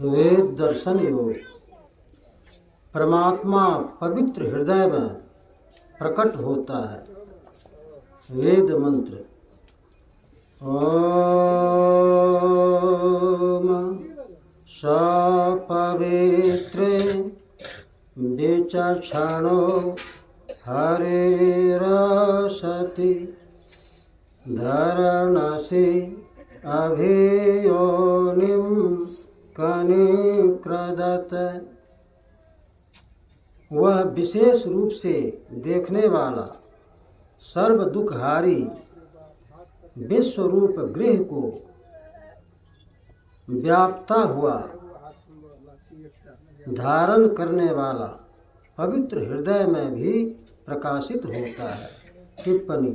वेद दर्शन योग। परमात्मा पवित्र हृदय में प्रकट होता है। वेद मंत्र ओम सपवित्रे विचक्षणो हरिरसति धरणसि अभियोनिं कनिक्रदत। वह विशेष रूप से देखने वाला सर्व दुखहारी विश्वरूप गृह को व्याप्ता हुआ धारण करने वाला पवित्र हृदय में भी प्रकाशित होता है। टिप्पणी: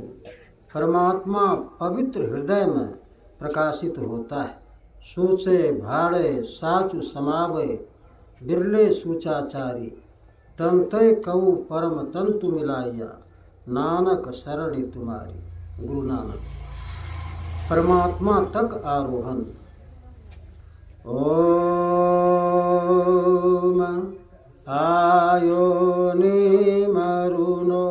परमात्मा पवित्र हृदय में प्रकाशित होता है। सोचे भाड़े साचु समावे बिरले सूचाचारी तंतय कऊ परम तंतु मिलाइया नानक शरणी तुम्हारी। गुरु नानक। परमात्मा तक आरोहण। ओम आयोनिमरुणो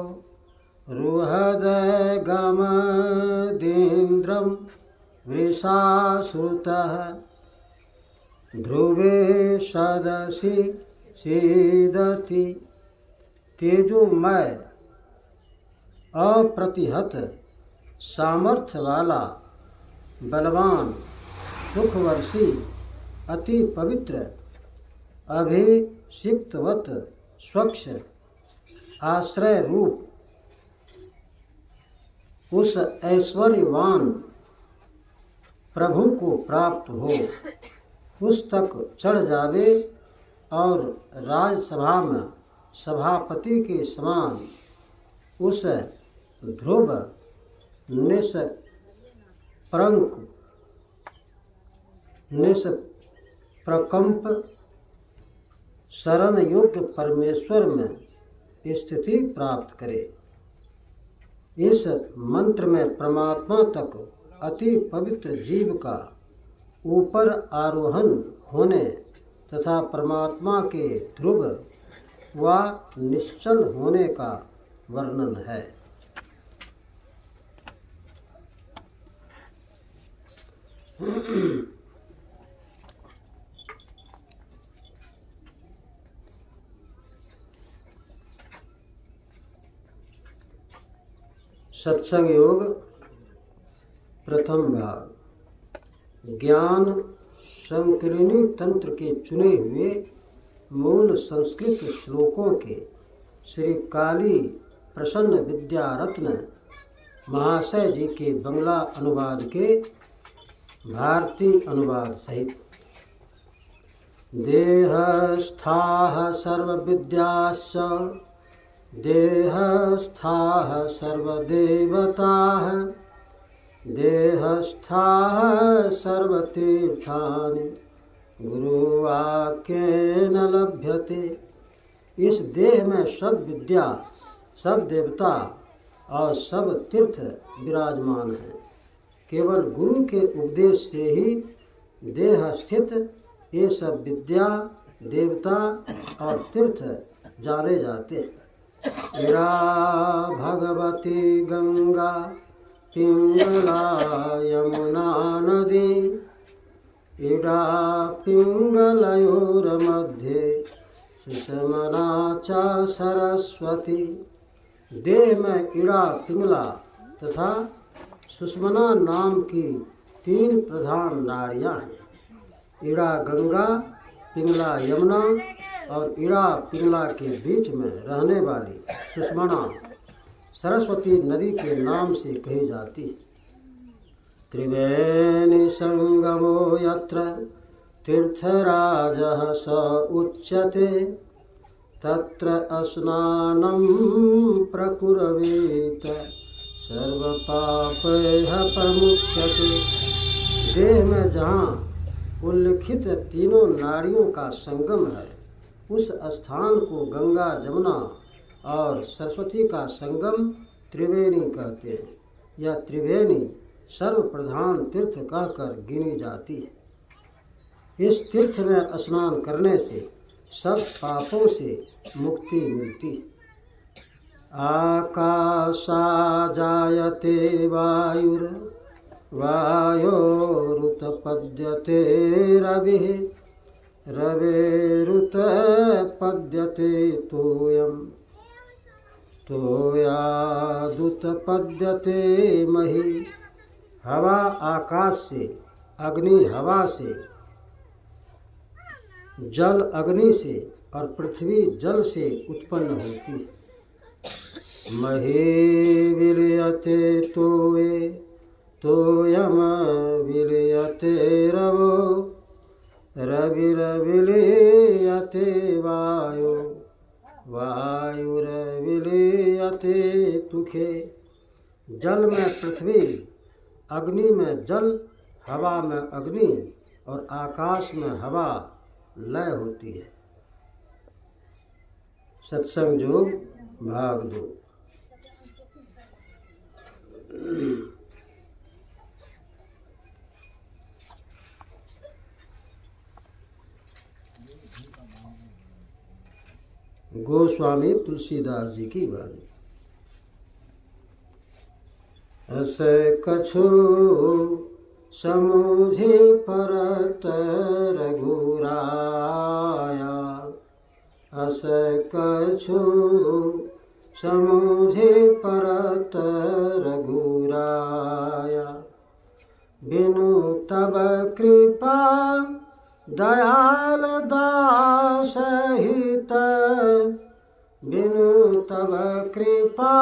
रुहदय गमदिन्द्रं वृषासुतः ध्रुवे सदसि सीदति। तेजोमय अप्रतिहत सामर्थ्य वाला बलवान सुखवर्षी अति पवित्र अभिषिक्तवत स्वच्छ आश्रय रूप उस ऐश्वर्यवान प्रभु को प्राप्त हो, उस तक चढ़ जावे और राजसभा में सभापति के समान उस ध्रुव निष्प्रकंप शरण योग्य परमेश्वर में स्थिति प्राप्त करे। इस मंत्र में परमात्मा तक अति पवित्र जीव का ऊपर आरोहण होने तथा परमात्मा के ध्रुव व निश्चल होने का वर्णन है। सत्संग योग प्रथम भाग। ज्ञान संकीर्णी तंत्र के चुने हुए मूल संस्कृत श्लोकों के श्री काली प्रसन्न विद्या रत्न महाशय जी के बंगला अनुवाद के भारतीय अनुवाद सहित। देहस्थाः सर्वविद्याश्च देहस्थाः सर्वदेवताः देहस्थाः सर्वतीर्थानि गुरुवाक्येन लभ्यते। इस देह में सब विद्या, सब देवता और सब तीर्थ विराजमान हैं। केवल गुरु के उपदेश से ही देह स्थित ये सब विद्या, देवता और तीर्थ जाने जाते। इरा भगवती गंगा पिंगला यमुना नदी इरा पिंगलयोर्मध्ये सुषमना च सरस्वती। देह में इड़ा पिंगला तथा सुषमना नाम की 3 प्रधान नाड़ियाँ हैं। इड़ा गंगा, पिंगला यमुना और इड़ा पिंगला के बीच में रहने वाली सुषमना सरस्वती नदी के नाम से कही जाती है। त्रिवेणी संगमो यत्र तीर्थराजः स उच्यते तत्र स्नानं प्रकुर्वीत सर्वपापैः प्रमुच्यते। देह में जहाँ उल्लिखित तीनों नाड़ियों का संगम है, उस स्थान को गंगा, जमुना और सरस्वती का संगम त्रिवेणी कहते हैं। यह त्रिवेणी सर्व प्रधान तीर्थ कहकर गिनी जाती है। इस तीर्थ में स्नान करने से सब पापों से मुक्ति मिलती। आकाशा जायते वायोरुत्पद्यते रविः रवेरुत्पद्यते तोयादुत्पद्यते मही। हवा आकाश से, अग्नि हवा से, जल अग्नि से और पृथ्वी जल से उत्पन्न होती। मही विलयते तोये तोयम विलयते रवो रविर्विलीयते वायो वायुर्विलीयते तुखे। जल में पृथ्वी, अग्नि में जल, हवा में अग्नि और आकाश में हवा लय होती है। सत्संग योग भाग 2। गोस्वामी तुलसीदास जी की वाणी। अस कछु समूझे परत रघुराया, अस कछु समूझे परत रघुराया। बिनु तब कृपा दयाल दास हित, बिनु तब कृपा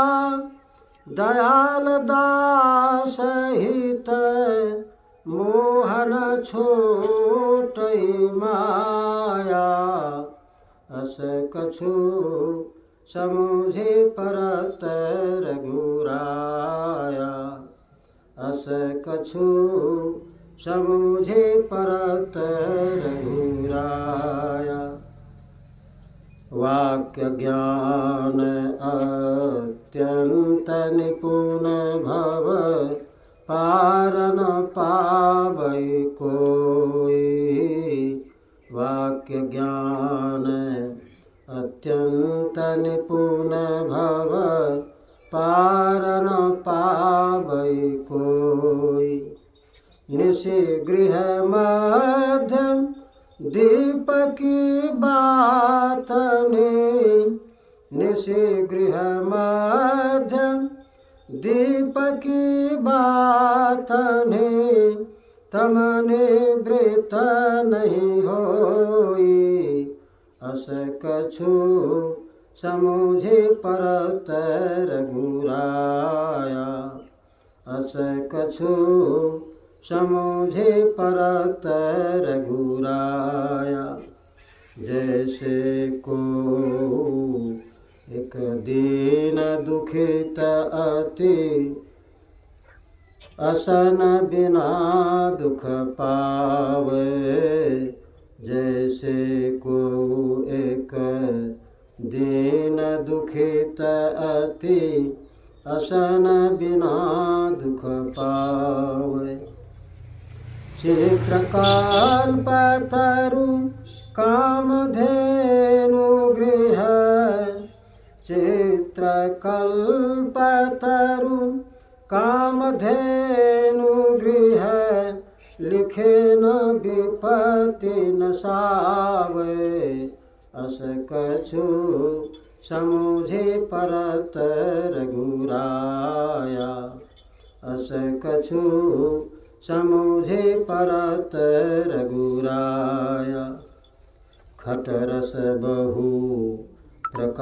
दयाल दास हित। मोहन छोटई माया, अस कछु समूझे परत रघुराया, अस कछु समूझे परत रघुराया। वाक्य ज्ञान अत्यंत निपुण भव, पार न पावै कोई। वाक्य ज्ञान अत्यंत निपुण भव, पार न पावै कोई। निशि गृह मध्य दीप की बात ने, निशि गृह मध्य दीप की बात ने। तमने वृत नहीं होई, अस कछु समूझे परत रघुराया, अस कछु समूझे परत रघुराया। जैसे को एक दीन दुखित अति, असन बिना दुख पावे। जैसे को एक दीन दुखित अति, असन बिना दुख पावे। चित्रकल्पतरु कामधेनु गृह, चित्रकल्पतरु कामधेनु गृह। लिखे न विपत्ति न सावे, अस कछु समूझे परत रघुराया, अस कछु समूझे परत रघुराया। खटरस बहु प्रकार